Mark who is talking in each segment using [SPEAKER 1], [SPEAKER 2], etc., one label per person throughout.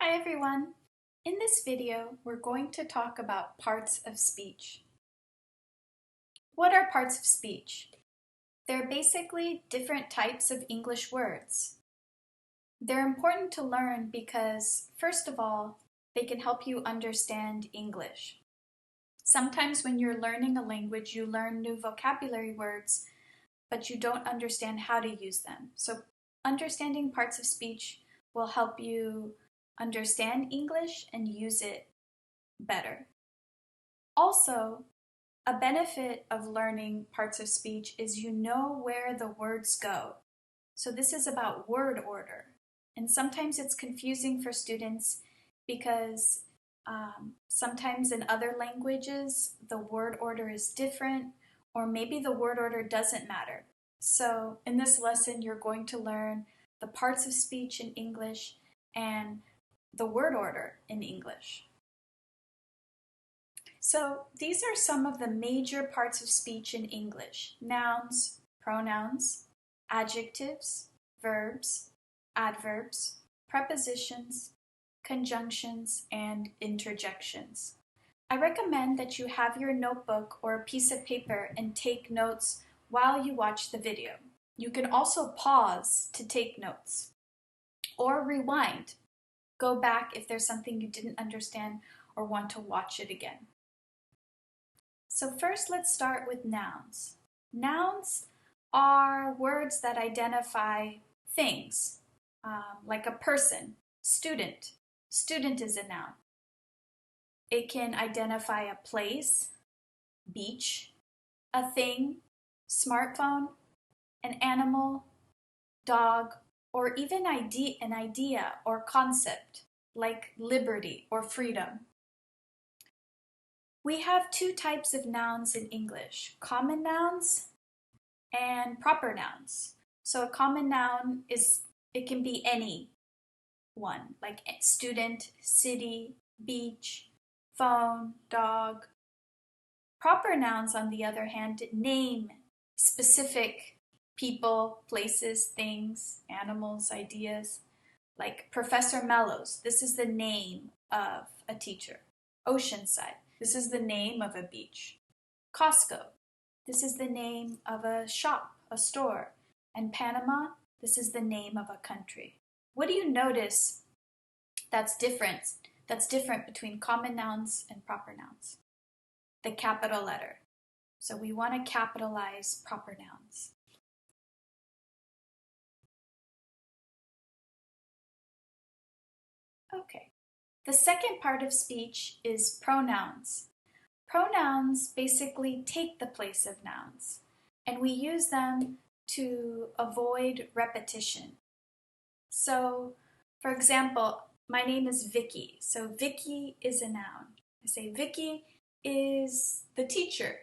[SPEAKER 1] Hi everyone! In this video, we're going to talk about parts of speech. What are parts of speech? They're basically different types of English words. They're important to learn because, first of all, they can help you understand English. Sometimes when you're learning a language, you learn new vocabulary words, but you don't understand how to use them. So understanding parts of speech will help you understand English and use it better. Also, a benefit of learning parts of speech is you know where the words go. So this is about word order. And sometimes it's confusing for students because sometimes in other languages the word order is different, or maybe the word order doesn't matter. So in this lesson you're going to learn the parts of speech in English and the word order in English. So these are some of the major parts of speech in English: nouns, pronouns, adjectives, verbs, adverbs, prepositions, conjunctions, and interjections. I recommend that you have your notebook or a piece of paper and take notes while you watch the video. You can also pause to take notes or rewind. Go back if there's something you didn't understand or want to watch it again. So first, let's start with nouns. Nouns are words that identify things, like a person. Student. Student is a noun. It can identify a place, beach, a thing, smartphone, an animal, dog, or even an idea or concept, like liberty or freedom. We have two types of nouns in English: common nouns and proper nouns. So a common noun it can be any one, like student, city, beach, phone, dog. Proper nouns, on the other hand, name specific people, places, things, animals, ideas. Like Professor Mellows, this is the name of a teacher. Oceanside, this is the name of a beach. Costco, this is the name of a shop, a store. And Panama, this is the name of a country. What do you notice that's different between common nouns and proper nouns? The capital letter. So we want to capitalize proper nouns. Okay. The second part of speech is pronouns. Pronouns basically take the place of nouns, and we use them to avoid repetition. So, for example, my name is Vicky. So Vicky is a noun. I say Vicky is the teacher.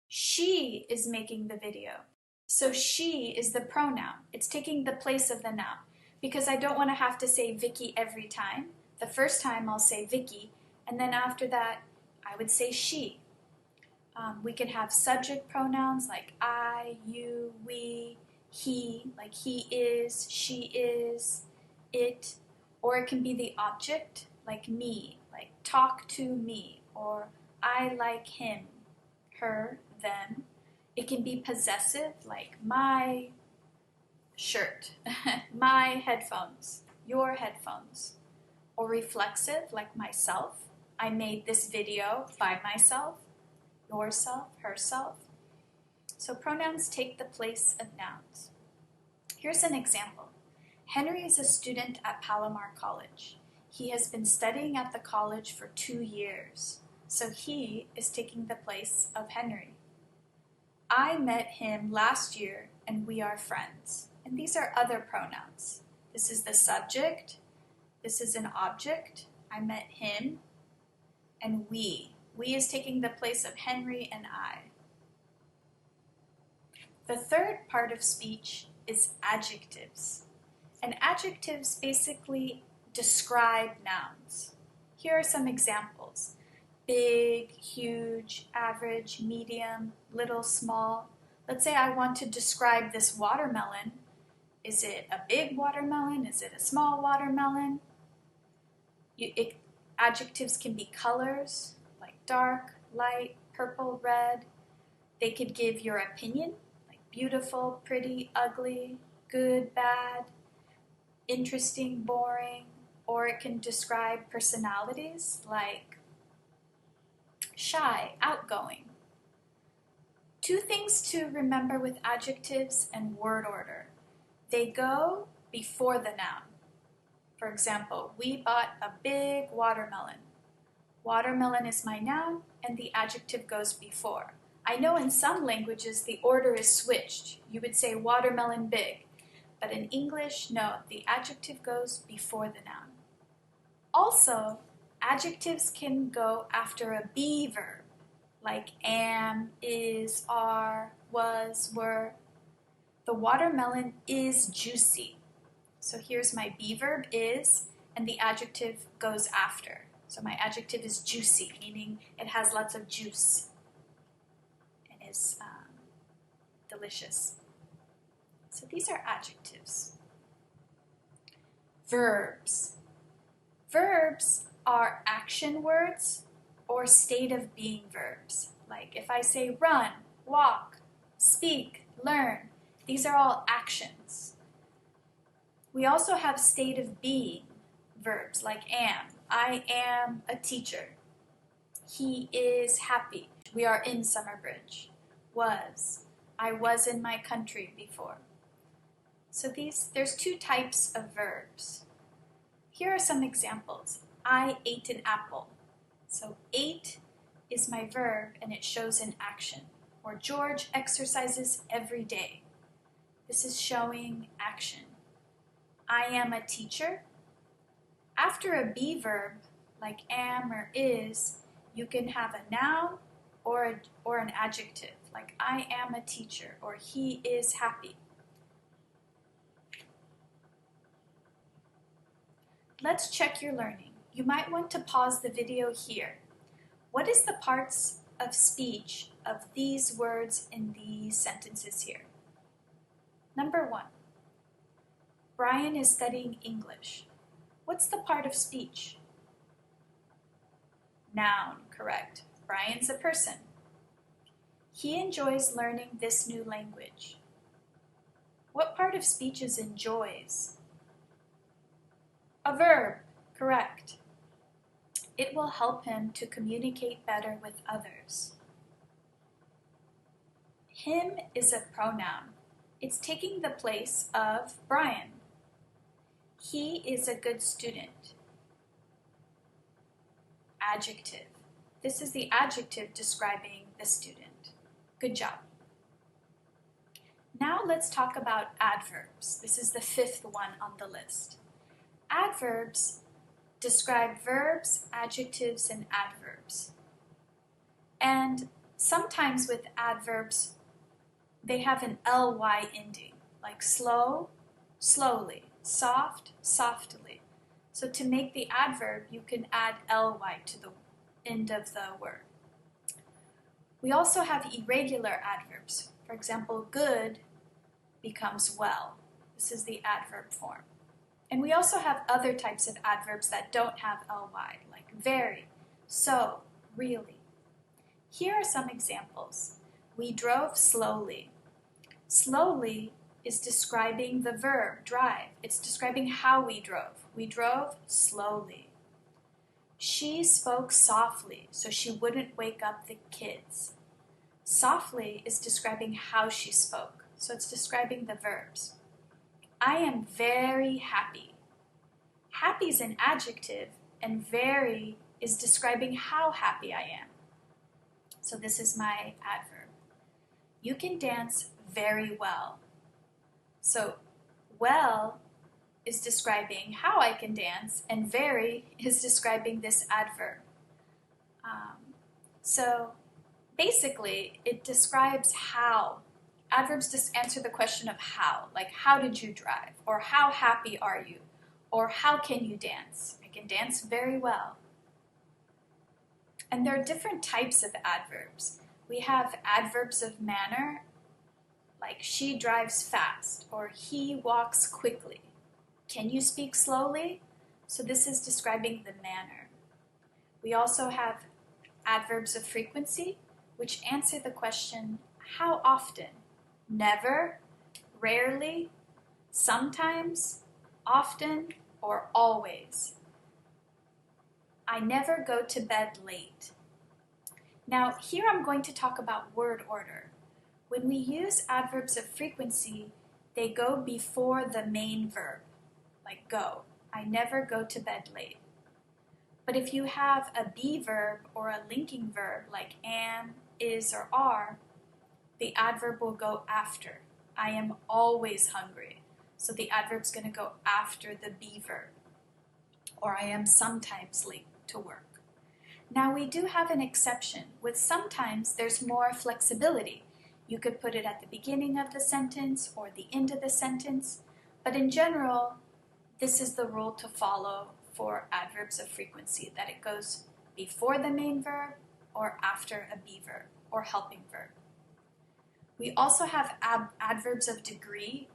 [SPEAKER 1] She is making the video. So she is the pronoun. It's taking the place of the noun, because I don't want to have to say Vicky every time. The first time I'll say Vicky, and then after that I would say she. We can have subject pronouns like I, you, we, he, like he is, she is, it, or it can be the object, like me, like talk to me, or I like him, her, them. It can be possessive, like my shirt, my headphones, your headphones, or reflexive, like myself. I made this video by myself, yourself, herself. So pronouns take the place of nouns. Here's an example. Henry is a student at Palomar College. He has been studying at the college for 2 years. So he is taking the place of Henry. I met him last year and we are friends. And these are other pronouns. This is the subject. This is an object. I met him. And we. We is taking the place of Henry and I. The third part of speech is adjectives. And adjectives basically describe nouns. Here are some examples: big, huge, average, medium, little, small. Let's say I want to describe this watermelon. Is it a big watermelon? Is it a small watermelon? Adjectives can be colors, like dark, light, purple, red. They could give your opinion, like beautiful, pretty, ugly, good, bad, interesting, boring, or it can describe personalities like shy, outgoing. Two things to remember with adjectives and word order. They go before the noun. For example, we bought a big watermelon. Watermelon is my noun and the adjective goes before. I know in some languages the order is switched. You would say watermelon big, but in English, no, the adjective goes before the noun. Also, adjectives can go after a be verb, like am, is, are, was, were. The watermelon is juicy. So here's my be verb is, and the adjective goes after. So my adjective is juicy, meaning it has lots of juice and is delicious. So these are adjectives. Verbs. Verbs are action words or state of being verbs. Like if I say run, walk, speak, learn, these are all actions. We also have state of being verbs like am. I am a teacher. He is happy. We are in Summerbridge. Was. I was in my country before. So there's two types of verbs. Here are some examples. I ate an apple. So ate is my verb and it shows in action. Or George exercises every day. This is showing action. I am a teacher. After a be verb, like am or is, you can have a noun or an adjective, like I am a teacher or he is happy. Let's check your learning. You might want to pause the video here. What is the parts of speech of these words in these sentences here? Number 1. Brian is studying English. What's the part of speech? Noun, correct. Brian's a person. He enjoys learning this new language. What part of speech is enjoys? A verb, correct. It will help him to communicate better with others. Him is a pronoun. It's taking the place of Brian. He is a good student. Adjective. This is the adjective describing the student. Good job. Now let's talk about adverbs. This is the 5th one on the list. Adverbs describe verbs, adjectives, and adverbs. And sometimes with adverbs, they have an ly ending, like slow, slowly, soft, softly. So to make the adverb, you can add ly to the end of the word. We also have irregular adverbs. For example, good becomes well. This is the adverb form. And we also have other types of adverbs that don't have ly, like very, so, really. Here are some examples. We drove slowly. Slowly is describing the verb, drive. It's describing how we drove. We drove slowly. She spoke softly, so she wouldn't wake up the kids. Softly is describing how she spoke, so it's describing the verbs. I am very happy. Happy is an adjective, and very is describing how happy I am. So this is my adverb. You can dance very well. So well is describing how I can dance, and very is describing this adverb. So basically, it describes how. Adverbs just answer the question of how, like how did you drive, or how happy are you, or how can you dance? I can dance very well. And there are different types of adverbs. We have adverbs of manner, like she drives fast, or he walks quickly. Can you speak slowly? So this is describing the manner. We also have adverbs of frequency, which answer the question, how often? Never, rarely, sometimes, often, or always. I never go to bed late. Now, here I'm going to talk about word order. When we use adverbs of frequency, they go before the main verb, like go. I never go to bed late. But if you have a be verb or a linking verb like am, is, or are, the adverb will go after. I am always hungry. So the adverb's going to go after the be verb. Or I am sometimes late to work. Now we do have an exception. With sometimes, there's more flexibility. You could put it at the beginning of the sentence or the end of the sentence. But in general, this is the rule to follow for adverbs of frequency, that it goes before the main verb or after a be verb or helping verb. We also have adverbs of degree,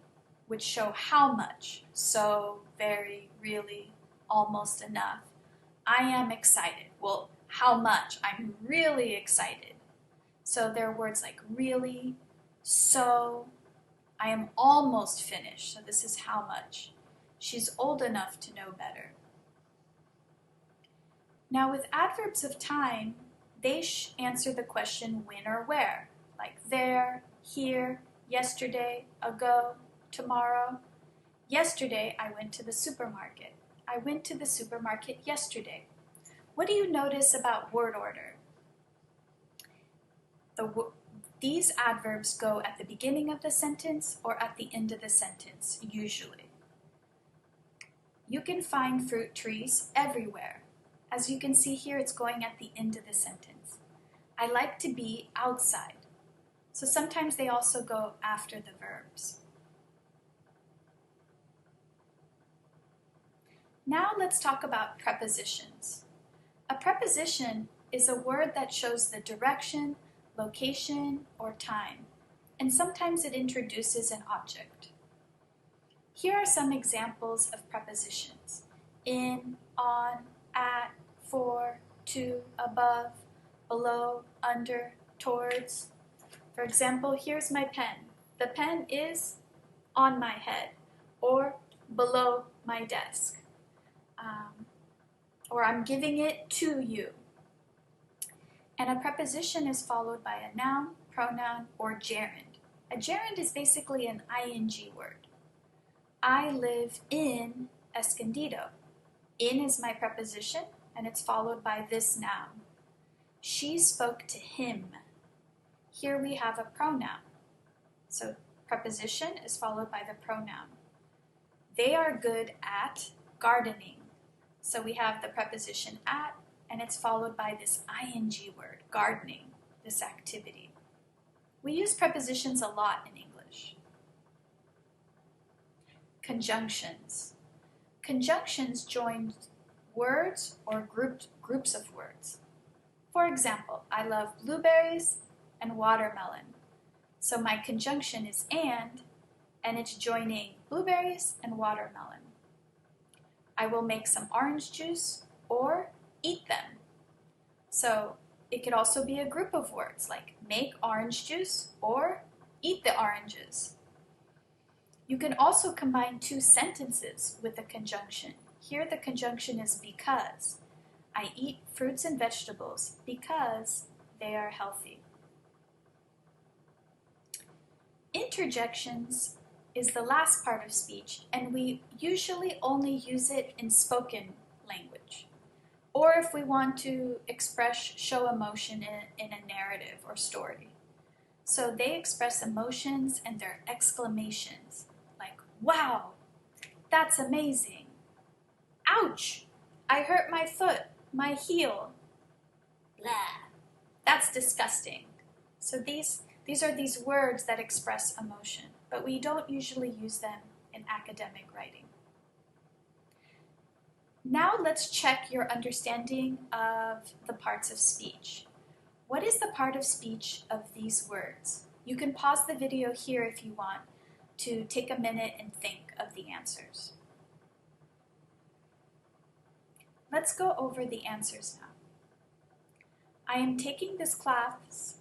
[SPEAKER 1] which show how much. So, very, really, almost enough. I am excited. Well, how much? I'm really excited. So there are words like really, so, I am almost finished. So this is how much. She's old enough to know better. Now with adverbs of time, they answer the question when or where, like there, here, yesterday, ago, tomorrow. Yesterday, I went to the supermarket. I went to the supermarket yesterday. What do you notice about word order? These adverbs go at the beginning of the sentence or at the end of the sentence, usually. You can find fruit trees everywhere. As you can see here, it's going at the end of the sentence. I like to be outside. So sometimes they also go after the verbs. Now let's talk about prepositions. A preposition is a word that shows the direction, location, or time, and sometimes it introduces an object. Here are some examples of prepositions: in, on, at, for, to, above, below, under, towards. For example, here's my pen. The pen is on my head or below my desk. Or I'm giving it to you. And a preposition is followed by a noun, pronoun, or gerund. A gerund is basically an ing word. I live in Escondido. In is my preposition, and it's followed by this noun. She spoke to him. Here we have a pronoun. So preposition is followed by the pronoun. They are good at gardening. So we have the preposition at, and it's followed by this ing word, gardening, this activity. We use prepositions a lot in English. Conjunctions. Conjunctions join words or groups of words. For example, I love blueberries and watermelon. So my conjunction is and it's joining blueberries and watermelon. I will make some orange juice or eat them. So it could also be a group of words like make orange juice or eat the oranges. You can also combine two sentences with a conjunction. Here the conjunction is because. I eat fruits and vegetables because they are healthy. Interjections is the last part of speech, and we usually only use it in spoken language, or if we want to show emotion in a narrative or story. So they express emotions and their exclamations, like, wow, that's amazing. Ouch, I hurt my foot, my heel. Blah, that's disgusting. So these are these words that express emotion, but we don't usually use them in academic writing. Now let's check your understanding of the parts of speech. What is the part of speech of these words? You can pause the video here if you want to take a minute and think of the answers. Let's go over the answers now. I am taking this class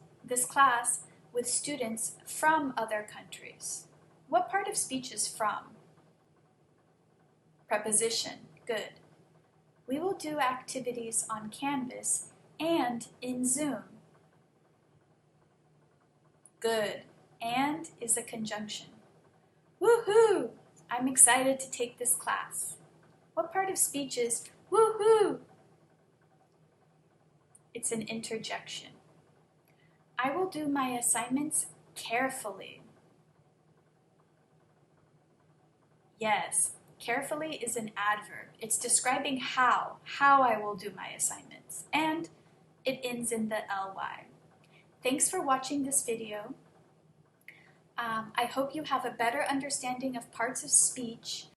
[SPEAKER 1] with students from other countries. What part of speech is from? Preposition. Good. We will do activities on Canvas and in Zoom. Good. And is a conjunction. Woohoo! I'm excited to take this class. What part of speech is woohoo? It's an interjection. I will do my assignments carefully. Yes, carefully is an adverb. It's describing how I will do my assignments. And it ends in the ly. Thanks for watching this video. I hope you have a better understanding of parts of speech